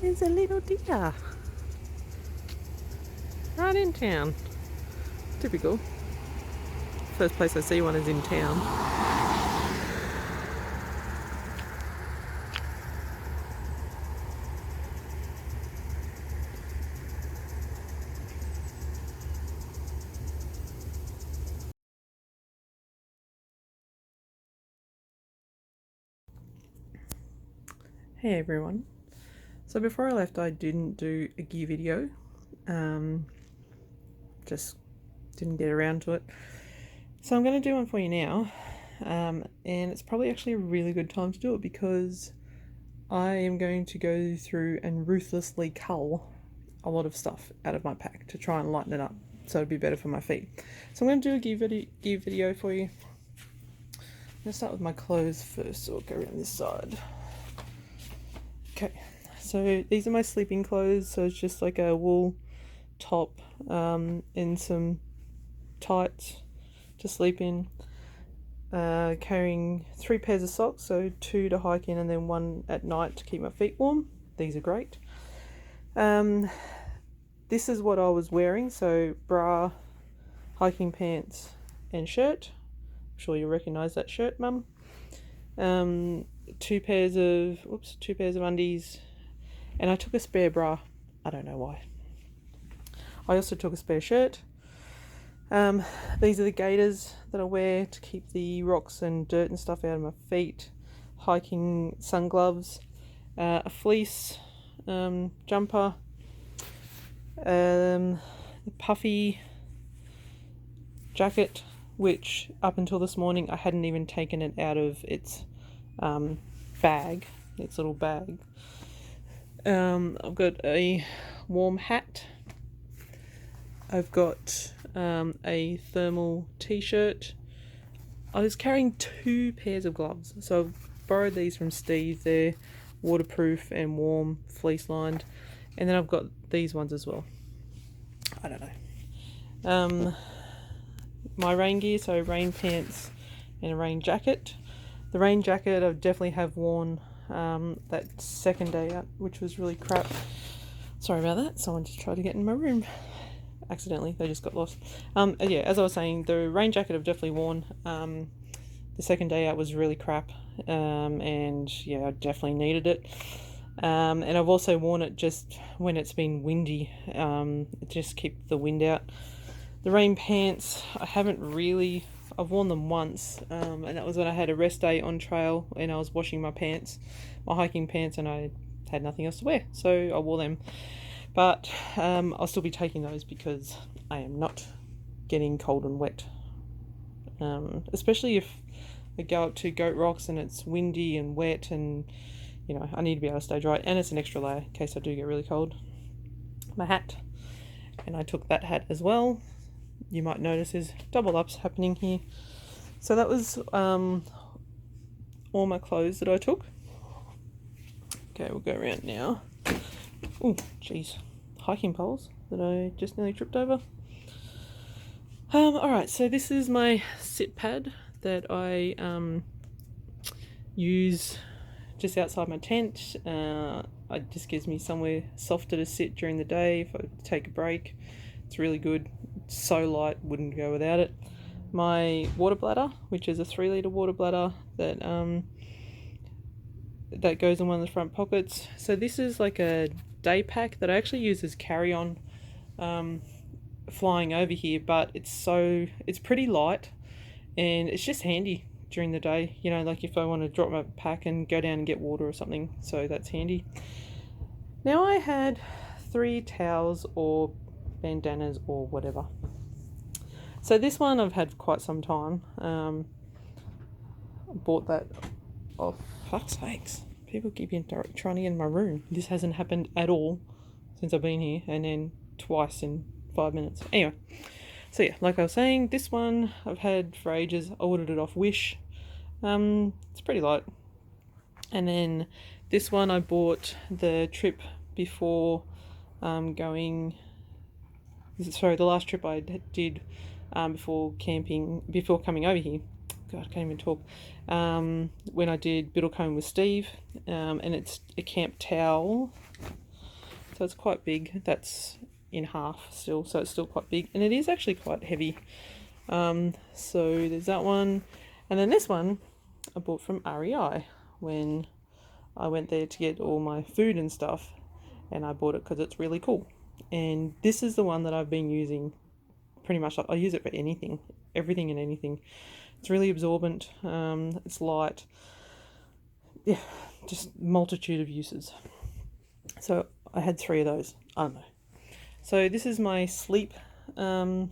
There's a little deer. Right in town. Typical. First place I see one is in town. Hey everyone. So before I left I didn't do a gear video. Just didn't get around to it. So I'm going to do one for you now. And it's probably actually a really good time to do it because I am going to go through and ruthlessly cull a lot of stuff out of my pack to try and lighten it up so it'd be better for my feet. So I'm going to do a gear video for you. I'm going to start with my clothes first, so I'll go around this side. Okay, so these are my sleeping clothes, so it's just like a wool top and some tights to sleep in. Carrying 3 pairs of socks, so 2 to hike in and then 1 at night to keep my feet warm. These are great. This is what I was wearing, so bra, hiking pants and shirt. I'm sure you recognise that shirt, Mum. 2 pairs of undies, and I took a spare bra. I don't know why. I also took a spare shirt. These are the gaiters that I wear to keep the rocks and dirt and stuff out of my feet. Hiking sun gloves, a fleece jumper, a puffy jacket, which up until this morning I hadn't even taken it out of its bag, its little bag. I've got a warm hat. I've got a thermal t-shirt. I was carrying 2 pairs of gloves, so I've borrowed these from Steve. They're waterproof and warm, fleece lined, and then I've got these ones as well. I don't know. My rain gear, so rain pants and a rain jacket. The rain jacket I definitely have worn that second day out, which was really crap. Sorry about that. Someone just tried to get in my room accidentally. They just got lost. Yeah, as I was saying, the rain jacket I've definitely worn. The second day out was really crap, and yeah, I definitely needed it. And I've also worn it just when it's been windy, just keep the wind out. The rain pants, I've worn them once, and that was when I had a rest day on trail and I was washing my hiking pants, and I had nothing else to wear, so I wore them. But I'll still be taking those because I am not getting cold and wet. Especially if I go up to Goat Rocks and it's windy and wet, and I need to be able to stay dry, and it's an extra layer in case I do get really cold. My hat, and I took that hat as well. You might notice there's double ups happening here. So that was all my clothes that I took. Okay, we'll go around now. Oh, jeez. Hiking poles that I just nearly tripped over. Alright, so this is my sit pad that I use just outside my tent. It just gives me somewhere softer to sit during the day if I take a break. It's really good. It's so light, wouldn't go without it. My water bladder, which is a 3-litre water bladder that goes in one of the front pockets. So this is like a day pack that I actually use as carry-on flying over here, but it's pretty light and it's just handy during the day, like if I want to drop my pack and go down and get water or something, so that's handy. Now I had 3 towels or bandanas or whatever. So this one I've had for quite some time. I bought that off, fuck's sakes, people keep trying to get in my room. This hasn't happened at all since I've been here, and then twice in 5 minutes. Anyway, so yeah, like I was saying, this one I've had for ages. I ordered it off Wish. It's pretty light. And then this one I bought the trip before the last trip I did before coming over here. God, I can't even talk. When I did Biddlecombe with Steve, and it's a camp towel. so it's quite big. That's in half still, so it's still quite big, and it is actually quite heavy. So there's that one, and then this one I bought from REI when I went there to get all my food and stuff, and I bought it because it's really cool. And this is the one that I've been using pretty much. I use it for anything, everything and anything. It's really absorbent, it's light, yeah, just multitude of uses. So I had 3 of those. I don't know. So this is my sleep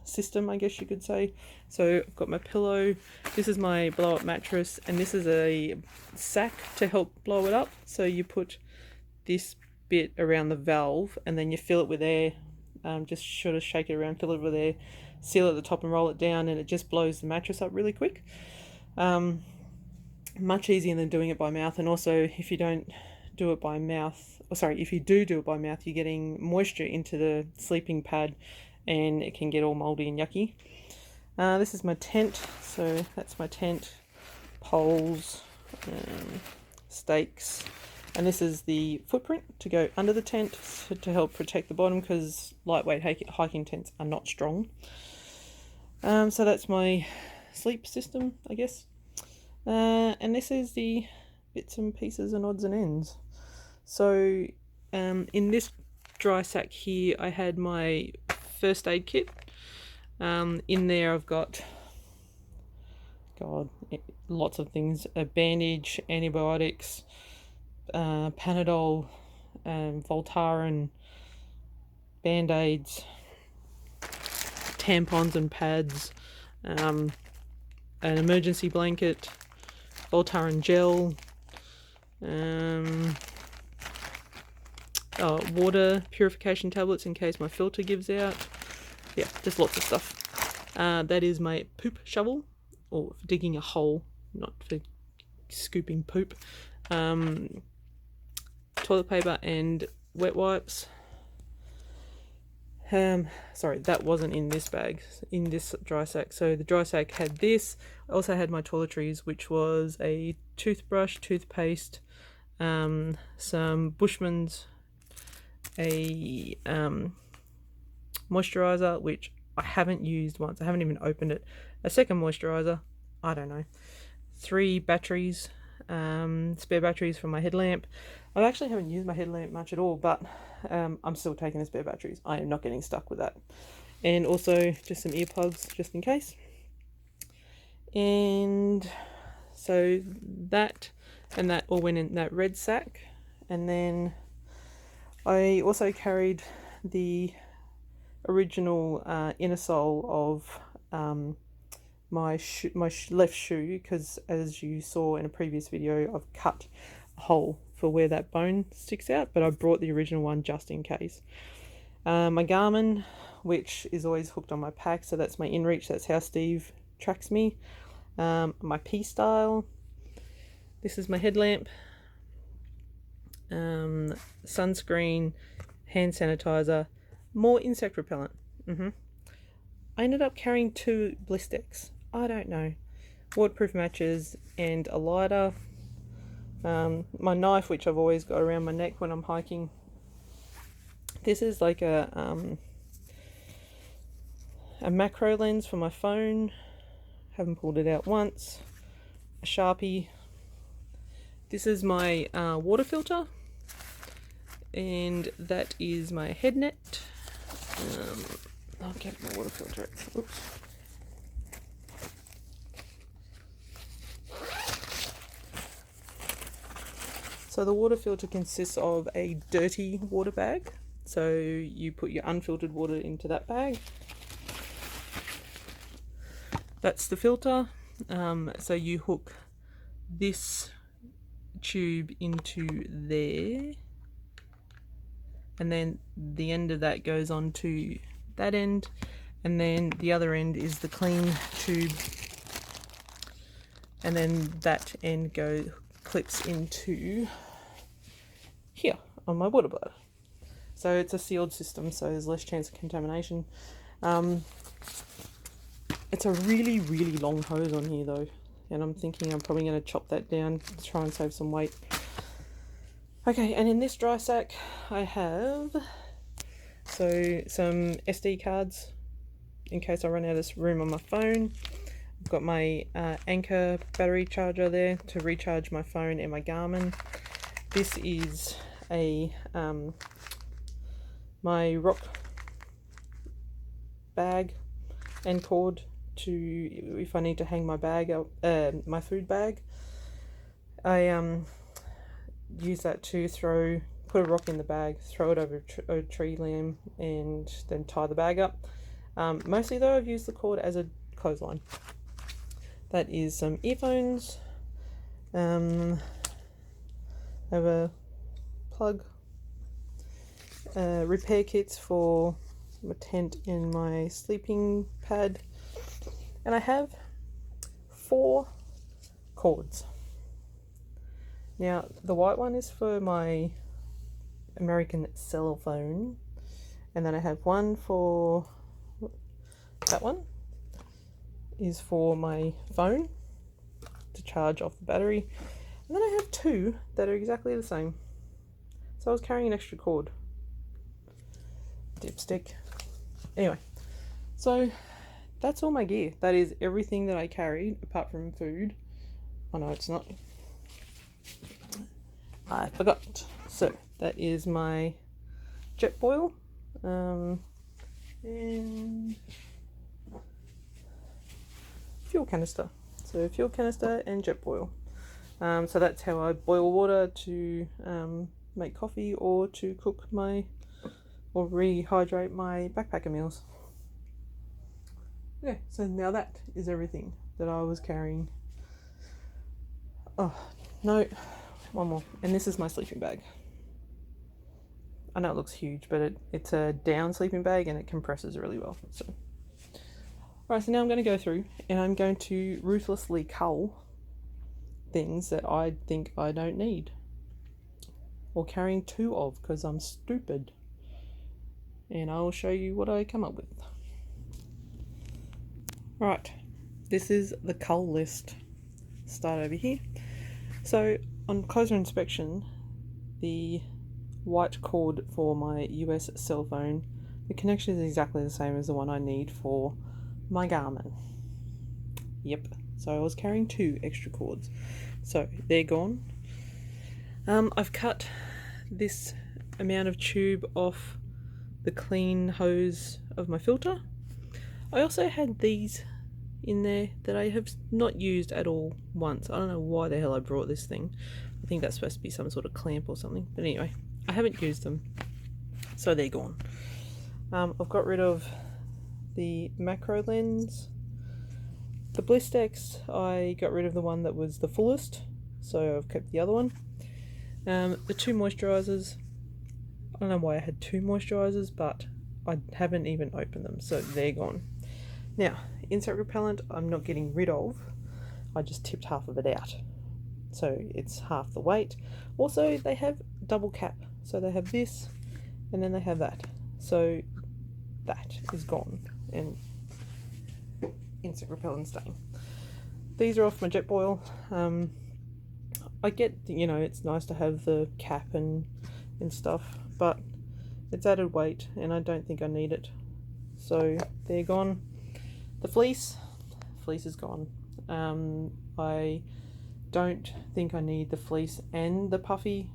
system, I guess you could say. So I've got my pillow, this is my blow up mattress, and this is a sack to help blow it up. So you put this bit around the valve and then you fill it with air, just sort of shake it around, fill it with air, seal it at the top and roll it down, and it just blows the mattress up really quick. Much easier than doing it by mouth. And also, if you don't do it by mouth, or sorry, if you do it by mouth, you're getting moisture into the sleeping pad and it can get all moldy and yucky. This is my tent, so that's my tent, poles, stakes, and this is the footprint to go under the tent to help protect the bottom, because lightweight hiking tents are not strong. So that's my sleep system, I guess. And this is the bits and pieces and odds and ends. So in this dry sack here, I had my first aid kit. In there I've got, lots of things: a bandage, antibiotics, Panadol, Voltaren, band-aids, tampons and pads, an emergency blanket, Voltaren gel, water purification tablets in case my filter gives out. Yeah, just lots of stuff. That is my poop shovel, or for digging a hole, not for scooping poop. Toilet paper and wet wipes. Sorry, that wasn't in this bag, in this dry sack. So the dry sack had this. I also had my toiletries, which was a toothbrush, toothpaste, some Bushman's, a moisturizer, which I haven't used once. I haven't even opened it. A second moisturizer. I don't know. 3 batteries, spare batteries for my headlamp. I actually haven't used my headlamp much at all, but I'm still taking the spare batteries. I am not getting stuck with that. And also just some earplugs just in case. And so that and that all went in that red sack. And then I also carried the original inner sole of my left shoe, because as you saw in a previous video, I've cut a hole for where that bone sticks out, but I brought the original one just in case. My Garmin, which is always hooked on my pack, so that's my inReach, that's how Steve tracks me. My P-Style, this is my headlamp, sunscreen, hand sanitizer, more insect repellent. I ended up carrying 2 Blistex. I don't know. Waterproof matches and a lighter. My knife, which I've always got around my neck when I'm hiking. This is like a macro lens for my phone. Haven't pulled it out once. A Sharpie. This is my water filter, and that is my head net. I'll get my water filter. Oops. So the water filter consists of a dirty water bag. So you put your unfiltered water into that bag. That's the filter. So you hook this tube into there, and then the end of that goes on to that end, and then the other end is the clean tube, and then that end clips into here on my water bladder. So it's a sealed system, so there's less chance of contamination. It's a really, really long hose on here though, and I'm thinking I'm probably going to chop that down to try and save some weight. Okay, and in this dry sack I have So some SD cards in case I run out of room on my phone. I've got my Anchor battery charger there to recharge my phone and my Garmin. This is a my rock bag and cord to if I need to hang my bag up, my food bag. I use that to put a rock in the bag, throw it over a tree limb, and then tie the bag up. Mostly though, I've used the cord as a clothesline. That is some earphones. I have a plug. Repair kits for my tent and my sleeping pad. And I have 4 cords. Now, the white one is for my American cell phone. And then I have one for... that one is for my phone to charge off the battery. And then I have 2 that are exactly the same. So I was carrying an extra cord. Dipstick. Anyway, so that's all my gear. That is everything that I carried apart from food. Oh no, it's not. I forgot. So that is my jet boil and fuel canister. So fuel canister and jet boil. So that's how I boil water to make coffee or to cook or rehydrate my backpacker meals. Yeah, so now that is everything that I was carrying. Oh, no, one more. And this is my sleeping bag. I know it looks huge, but it's a down sleeping bag and it compresses really well. So, alright, so now I'm going to go through and I'm going to ruthlessly cull things that I think I don't need. Or carrying 2 of because I'm stupid. And I will show you what I come up with. Right, this is the cull list. Start over here. So on closer inspection, the white cord for my US cell phone, the connection is exactly the same as the one I need for my Garmin. Yep, so I was carrying 2 extra cords. So they're gone. I've cut this amount of tube off the clean hose of my filter. I also had these in there that I have not used at all once. I don't know why the hell I brought this thing. I think that's supposed to be some sort of clamp or something. But anyway, I haven't used them. So they're gone. I've got rid of the macro lens. The Blistex, I got rid of the one that was the fullest. So I've kept the other one. The 2 moisturisers. I don't know why I had 2 moisturisers, but I haven't even opened them, so they're gone. Now, insect repellent I'm not getting rid of. I just tipped half of it out. So it's half the weight. Also, they have double cap. So they have this, and then they have that. So that is gone. And insect repellent stain. These are off my jet boil. I get, it's nice to have the cap and stuff, but it's added weight and I don't think I need it. So they're gone. The fleece is gone. I don't think I need the fleece and the puffy,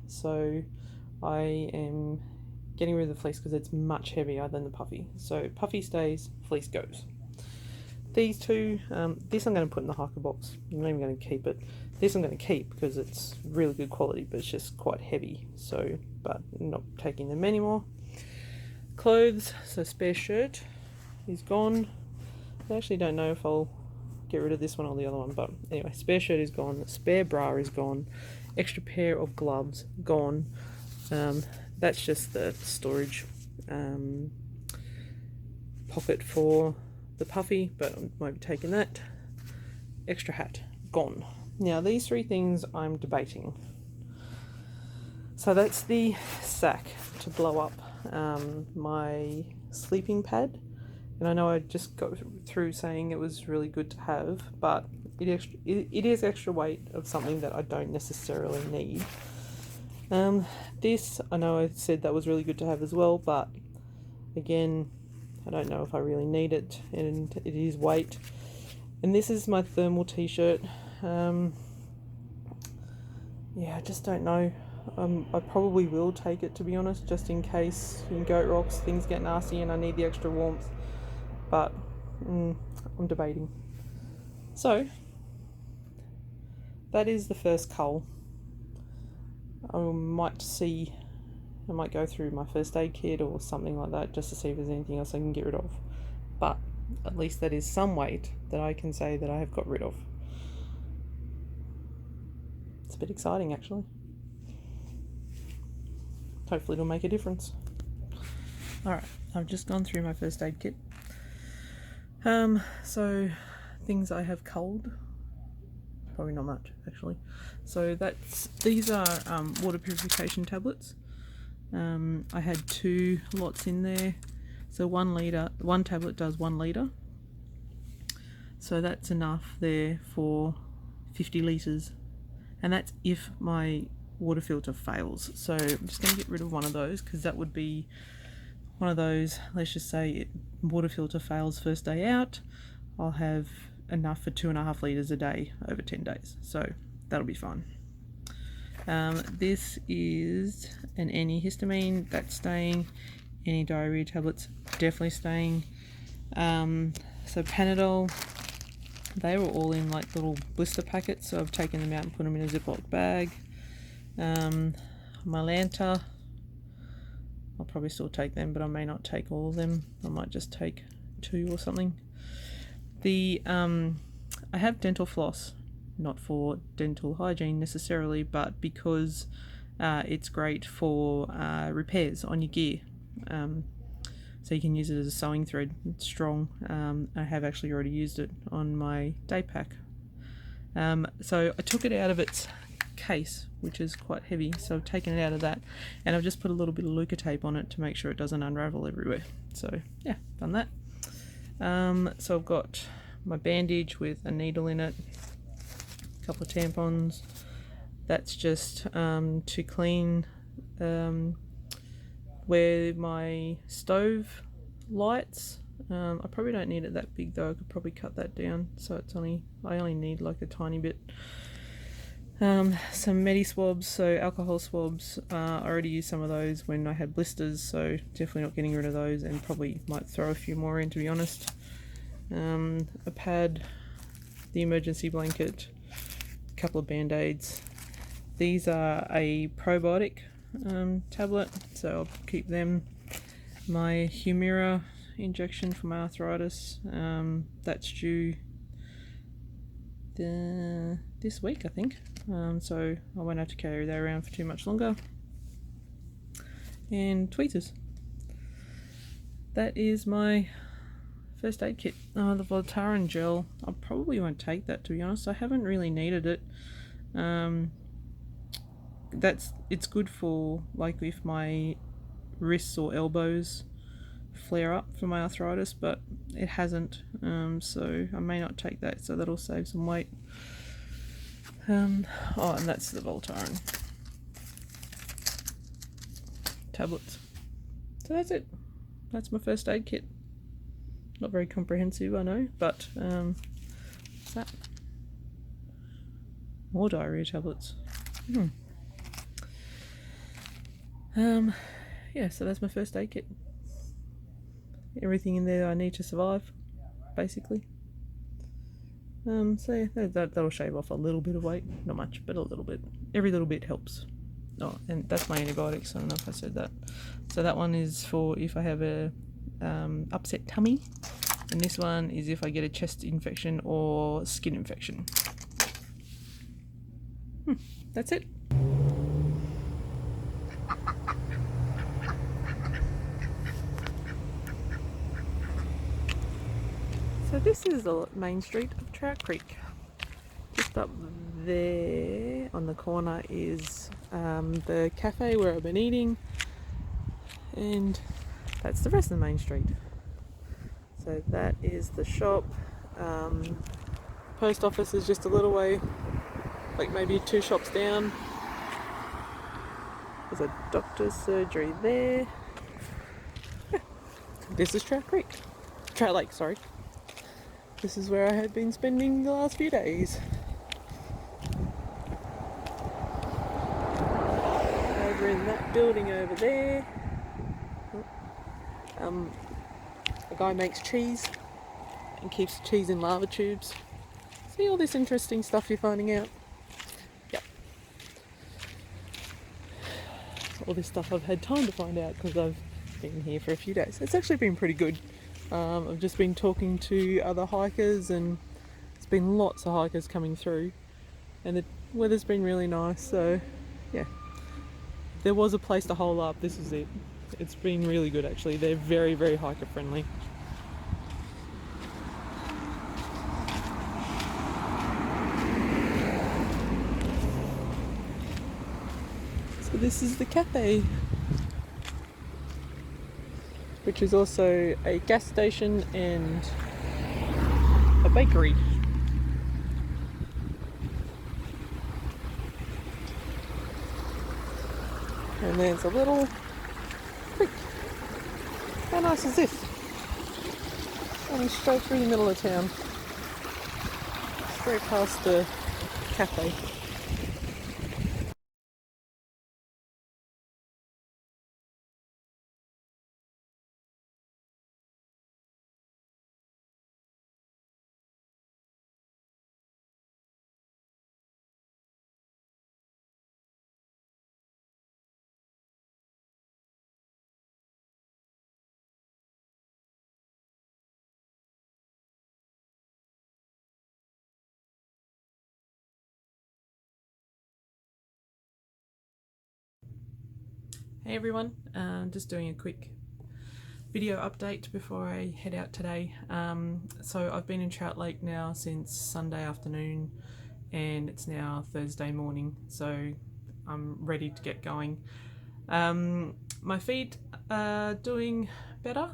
so I am getting rid of the fleece because it's much heavier than the puffy. So puffy stays, fleece goes. These 2, this I'm going to put in the hiker box. I'm not even going to keep it. This I'm going to keep because it's really good quality, but it's just quite heavy. So, but I'm not taking them anymore. Clothes, so spare shirt is gone. I actually don't know if I'll get rid of this one or the other one, but anyway, spare shirt is gone. Spare bra is gone. Extra pair of gloves gone. That's just the storage pocket for the puffy, but I won't be taking that. Extra hat, gone. Now these 3 things I'm debating. So that's the sack to blow up my sleeping pad. And I know I just got through saying it was really good to have, but it is extra weight of something that I don't necessarily need. This, I know I said that was really good to have as well, but again, I don't know if I really need it, and it is weight. And this is my thermal t-shirt. Yeah, I just don't know. I probably will take it, to be honest, just in case in Goat Rocks things get nasty and I need the extra warmth. But I'm debating. So that is the first cull. I might go through my first aid kit or something like that just to see if there's anything else I can get rid of. But at least that is some weight that I can say that I have got rid of. It's a bit exciting, actually. Hopefully it'll make a difference. Alright, I've just gone through my first aid kit. So things I have culled. Probably not much, actually. So these are water purification tablets. I had 2 lots in there. So 1 litre, one tablet does 1 litre. So that's enough there for 50 litres. And that's if my water filter fails. So I'm just going to get rid of one of those, because that would be one of those, let's just say water filter fails first day out. I'll have enough for 2.5 litres a day over 10 days. So that'll be fine. This is an antihistamine, that's staying. Anti-diarrhea tablets, definitely staying. So Panadol, they were all in like little blister packets, so I've taken them out and put them in a Ziploc bag. Mylanta, I'll probably still take them, but I may not take all of them. I might just take 2 or something. I have dental floss, not for dental hygiene necessarily, but because it's great for repairs on your gear. So you can use it as a sewing thread. It's strong. I have actually already used it on my day pack. So I took it out of its case, which is quite heavy, so I've taken it out of that, and I've just put a little bit of Luca tape on it to make sure it doesn't unravel everywhere. So yeah, done that. So I've got my bandage with a needle in it, a couple of tampons. That's just to clean where my stove lights. I probably don't need it that big though. I could probably cut that down, so I only need like a tiny bit. Some medi swabs, so alcohol swabs. I already used some of those when I had blisters, so definitely not getting rid of those, and probably might throw a few more in, to be honest. A pad, the emergency blanket, a couple of band-aids. These are a probiotic tablet, so I'll keep them. My Humira injection for my arthritis, that's due this week, I think. So I won't have to carry that around for too much longer. And tweezers. That is my first aid kit. The Voltaren gel, I probably won't take that, to be honest. I haven't really needed it. It's good for like if my wrists or elbows flare up for my arthritis, but it hasn't, so I may not take that, so that'll save some weight. And that's the Voltaren tablets. So that's it. That's my first aid kit. Not very comprehensive, I know, but what's that? More diarrhea tablets. Yeah, so that's my first aid kit. Everything in there I need to survive, basically. So yeah, that'll shave off a little bit of weight. Not much, but a little bit. Every little bit helps. Oh, and that's my antibiotics. I don't know if I said that. So that one is for if I have a upset tummy, and this one is if I get a chest infection or skin infection. That's it. So this is the main street of Trout Creek. Just up there on the corner is the cafe where I've been eating, and that's the rest of the main street. So that is the shop. Post office is just a little way, like maybe 2 shops down. There's a doctor's surgery there. This is Trout Creek. Trout Lake, sorry. This is where I had been spending the last few days. Over in that building over there, a guy makes cheese and keeps the cheese in lava tubes. See all this interesting stuff you're finding out? Yep. All this stuff I've had time to find out because I've been here for a few days. It's actually been pretty good. I've just been talking to other hikers, and there's been lots of hikers coming through, and the weather's been really nice, so yeah. If there was a place to hole up, this is it. It's been really good actually. They're very, very hiker friendly. So this is the cafe, which is also a gas station and a bakery. And there's a little creek. How nice is this? Running straight through the middle of town. Straight past the cafe. Hey everyone, just doing a quick video update before I head out today. So I've been in Trout Lake now since Sunday afternoon, and it's now Thursday morning, so I'm ready to get going. My feet are doing better.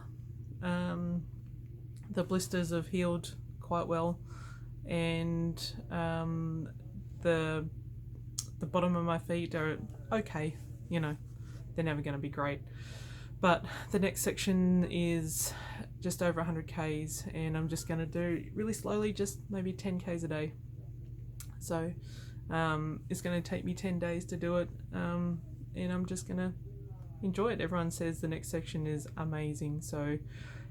The blisters have healed quite well, and the bottom of my feet are okay, you know. They're never going to be great, but the next section is just over 100 k's, and I'm just going to do really slowly, just maybe 10 k's a day. So it's going to take me 10 days to do it, and I'm just going to enjoy it. Everyone says the next section is amazing, so,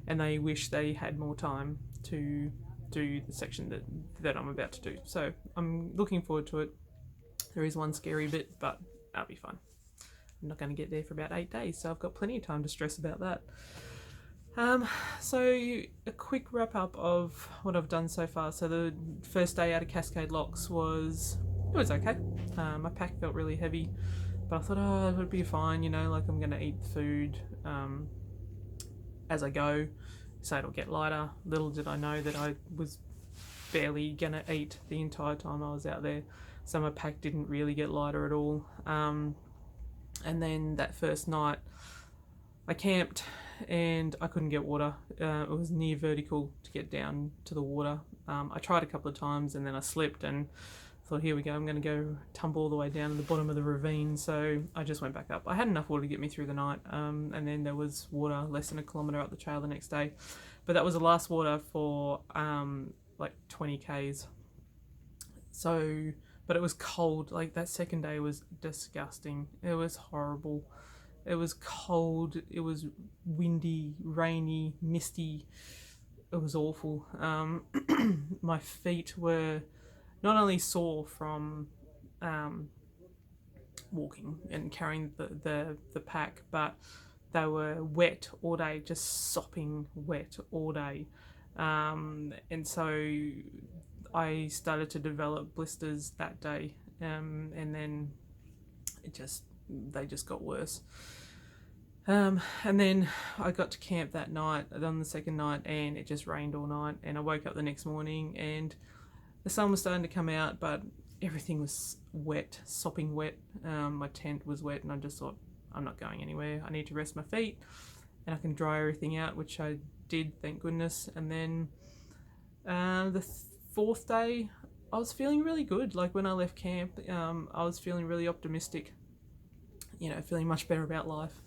and they wish they had more time to do the section that I'm about to do. So I'm looking forward to it. There is one scary bit, but that'll be fun. I'm not going to get there for about 8 days, so I've got plenty of time to stress about that. So a quick wrap up of what I've done so far. So the first day out of Cascade Locks was okay. My pack felt really heavy, but I thought, oh, it'll be fine, you know, like I'm going to eat food as I go, so it'll get lighter. Little did I know that I was barely going to eat the entire time I was out there, so my pack didn't really get lighter at all. And then that first night I camped and I couldn't get water. It was near vertical to get down to the water. I tried a couple of times and then I slipped and thought, here we go, I'm going to go tumble all the way down to the bottom of the ravine. So I just went back up. I had enough water to get me through the night, and then there was water less than a kilometre up the trail the next day. But that was the last water for like 20 k's. So, but it was cold. Like that second day was disgusting. It was horrible. It was cold. It was windy, rainy, misty. It was awful. My feet were not only sore from walking and carrying the pack, but they were wet all day, just sopping wet all day. And so I started to develop blisters that day, and then they just got worse. And then I got to camp that night, on the second night, and it just rained all night, and I woke up the next morning and the sun was starting to come out, but everything was wet, sopping wet. My tent was wet, and I just thought, I'm not going anywhere. I need to rest my feet and I can dry everything out, which I did, thank goodness. And then the fourth day I was feeling really good. Like when I left camp, I was feeling really optimistic, you know, feeling much better about life.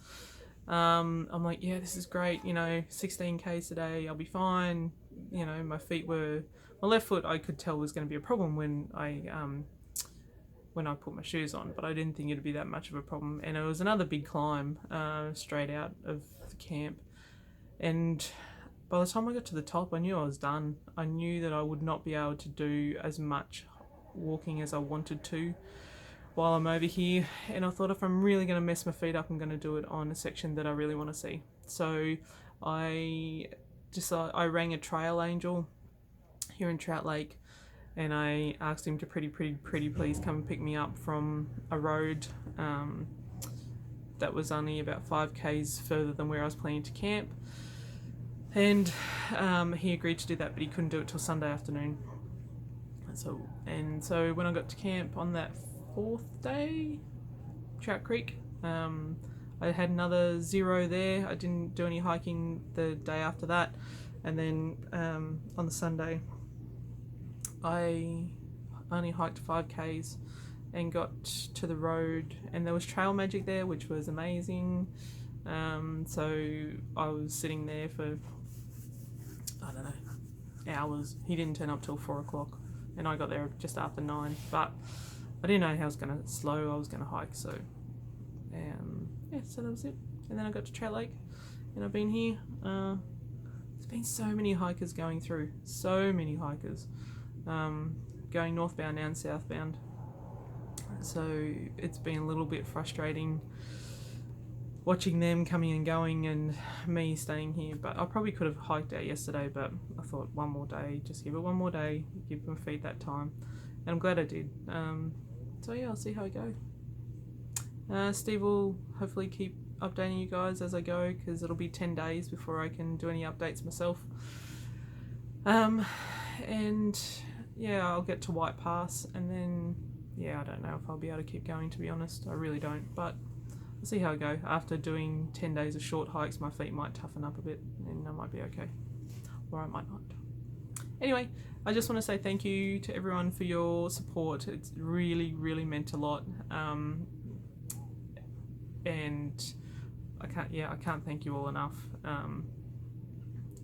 I'm like, yeah, this is great, you know, 16Ks today, I'll be fine. You know, my left foot I could tell was going to be a problem when I put my shoes on, but I didn't think it'd be that much of a problem. And it was another big climb straight out of the camp. And by the time I got to the top, I knew I was done. I knew that I would not be able to do as much walking as I wanted to while I'm over here. And I thought, if I'm really going to mess my feet up, I'm going to do it on a section that I really want to see. So I rang a trail angel here in Trout Lake, and I asked him to pretty please come and pick me up from a road that was only about 5Ks further than where I was planning to camp. And he agreed to do that, but he couldn't do it till Sunday afternoon. So when I got to camp on that 4th day, Trout Creek, I had another 0 there. I didn't do any hiking the day after that. And then on the Sunday, I only hiked 5Ks and got to the road, and there was trail magic there, which was amazing. So I was sitting there for, I don't know, hours. He didn't turn up till 4 o'clock, and I got there just after 9. But I didn't know how I was going to slow I was going to hike, so yeah, so that was it. And then I got to Trout Lake, and I've been here. There's been so many hikers going through, going northbound and southbound. So it's been a little bit frustrating watching them coming and going and me staying here. But I probably could have hiked out yesterday, but I thought one more day, just give it one more day, give my feet that time, and I'm glad I did. So yeah, I'll see how I go. Steve will hopefully keep updating you guys as I go, because it'll be 10 days before I can do any updates myself. And yeah, I'll get to White Pass, and then yeah, I don't know if I'll be able to keep going, to be honest. I really don't, but I'll see how I go. After doing 10 days of short hikes, my feet might toughen up a bit, and I might be okay, or I might not. Anyway, I just want to say thank you to everyone for your support. It's really meant a lot. And I can't thank you all enough.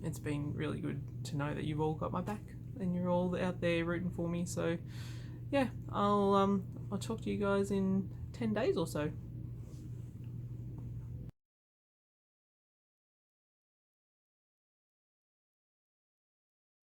It's been really good to know that you've all got my back and you're all out there rooting for me. So yeah, I'll talk to you guys in 10 days or so.